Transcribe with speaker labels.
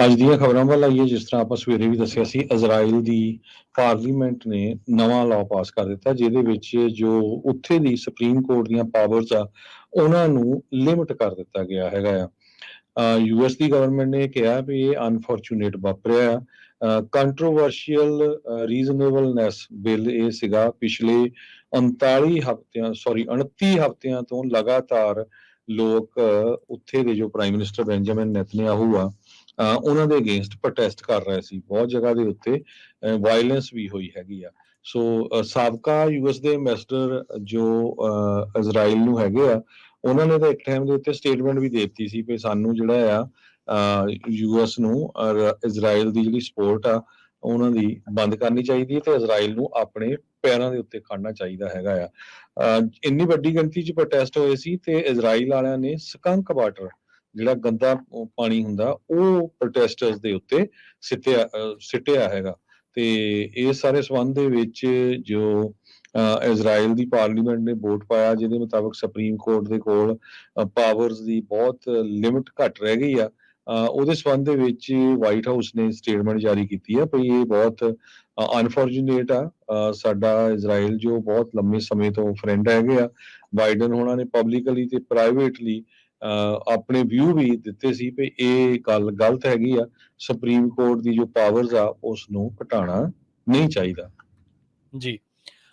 Speaker 1: ਅੱਜ ਦੀਆਂ ਖਬਰਾਂ ਵੱਲ ਆਈਏ। ਜਿਸ ਤਰ੍ਹਾਂ ਆਪਾਂ ਸਵੇਰੇ ਵੀ ਦੱਸਿਆ ਸੀ, ਇਜ਼ਰਾਈਲ ਦੀ ਪਾਰਲੀਮੈਂਟ ਨੇ ਨਵਾਂ ਲਾਅ ਪਾਸ ਕਰ ਦਿੱਤਾ, ਜਿਹਦੇ ਵਿੱਚ ਜੋ ਉੱਥੇ ਦੀ ਸੁਪਰੀਮ ਕੋਰਟ ਦੀਆਂ ਪਾਵਰਸ ਆ ਉਹਨਾਂ ਨੂੰ ਲਿਮਿਟ ਕਰ ਦਿੱਤਾ ਗਿਆ ਹੈਗਾ ਆ। ਯੂਐਸ ਦੀ ਗਵਰਨਮੈਂਟ ਨੇ ਕਿਹਾ ਵੀ ਇਹ ਅਨਫੋਰਚੂਨੇਟ ਵਾਪਰਿਆ ਆ। ਕੰਟਰੋਵਰਸ਼ੀਅਲ ਰੀਜ਼ਨੇਬਲਨੈਸ ਬਿੱਲ ਇਹ ਸੀਗਾ, ਪਿਛਲੇ 29 ਹਫ਼ਤਿਆਂ ਤੋਂ ਲਗਾਤਾਰ ਲੋਕ ਉੱਥੇ ਦੇ ਜੋ ਪ੍ਰਾਈਮ ਮਿਨਿਸਟਰ ਬੈਂਜਾਮਿਨ ਨੈਤਨਯਾਹੂ ਆ ਉਹਨਾਂ ਦੇ ਅਗੇਂਸਟ ਪ੍ਰੋਟੈਸਟ ਕਰ ਰਹੇ ਸੀ। ਬਹੁਤ ਜਗ੍ਹਾ ਦੇ ਉੱਤੇ ਵਾਇਲੈਂਸ ਵੀ ਹੋਈ ਹੈਗੀ ਆ। ਸੋ ਸਾਬਕਾ ਯੂਐਸ ਦੇ ਐਂਬੈਸਡਰ ਜੋ ਇਜ਼ਰਾਈਲ ਨੂੰ ਹੈਗੇ ਆ, ਉਹਨਾਂ ਨੇ ਤਾਂ ਇੱਕ ਟਾਈਮ ਦੇ ਉੱਤੇ ਸਟੇਟਮੈਂਟ ਵੀ ਦੇ ਦਿੱਤੀ ਸੀ ਵੀ ਸਾਨੂੰ ਜਿਹੜਾ ਆ ਯੂਐਸ ਨੂੰ ਇਜ਼ਰਾਈਲ ਦੀ ਜਿਹੜੀ ਸਪੋਰਟ ਆ ਉਹਨਾਂ ਦੀ ਬੰਦ ਕਰਨੀ ਚਾਹੀਦੀ ਹੈ ਤੇ ਇਜ਼ਰਾਈਲ ਨੂੰ ਆਪਣੇ ਪੈਰਾਂ ਦੇ ਉੱਤੇ ਖੜਨਾ ਚਾਹੀਦਾ ਹੈਗਾ ਆ। ਇੰਨੀ ਵੱਡੀ ਗਿਣਤੀ 'ਚ ਪ੍ਰੋਟੈਸਟ ਹੋਏ ਸੀ ਤੇ ਇਜ਼ਰਾਈਲ ਵਾਲਿਆਂ ਨੇ ਸਕੰਕ ਵਾਟਰ, ਜਿਹੜਾ ਗੰਦਾ ਪਾਣੀ ਹੁੰਦਾ, ਉਹ ਪ੍ਰੋਟੈਸਟਰਸ ਦੇ ਉੱਤੇ ਸਿੱਟਿਆ ਹੈਗਾ। ਤੇ ਇਸ ਸਾਰੇ ਸੰਬੰਧ ਦੇ ਵਿੱਚ ਜੋ ਇਜ਼ਰਾਈਲ ਦੀ ਪਾਰਲੀਮੈਂਟ ਨੇ ਵੋਟ ਪਾਇਆ, ਜਿਹਦੇ ਮੁਤਾਬਕ ਸੁਪਰੀਮ ਕੋਰਟ ਦੇ ਕੋਲ ਪਾਵਰਸ ਦੀ ਬਹੁਤ ਲਿਮਿਟ ਘੱਟ ਰਹਿ ਗਈ ਆ। ਉਹਦੇ ਸੰਬੰਧ ਦੇ ਵਿੱਚ ਵਾਈਟ ਹਾਊਸ ਨੇ ਸਟੇਟਮੈਂਟ ਜਾਰੀ ਕੀਤੀ ਆ ਵੀ ਇਹ ਬਹੁਤ ਅਨਫੋਰਚੂਨੇਟ ਆ। ਸਾਡਾ ਇਜ਼ਰਾਈਲ ਜੋ ਬਹੁਤ ਲੰਮੇ ਸਮੇਂ ਤੋਂ ਫਰੈਂਡ ਹੈਗੇ ਆ, ਬਾਈਡਨ ਹੋਣਾ ਨੇ ਪਬਲਿਕਲੀ ਤੇ ਪ੍ਰਾਈਵੇਟਲੀ ਆਪਣੇ ਵਿਊ ਵੀ ਦਿੱਤੇ ਸੀ ਵੀ ਇਹ ਗੱਲ ਗਲਤ ਹੈਗੀ ਆ। ਸੁਪਰੀਮ ਕੋਰਟ ਦੀ ਜੋ ਪਾਵਰਸ ਆ ਉਸ ਨੂੰ ਘਟਾਉਣਾ ਨਹੀਂ ਚਾਹੀਦਾ।
Speaker 2: ਜੀ।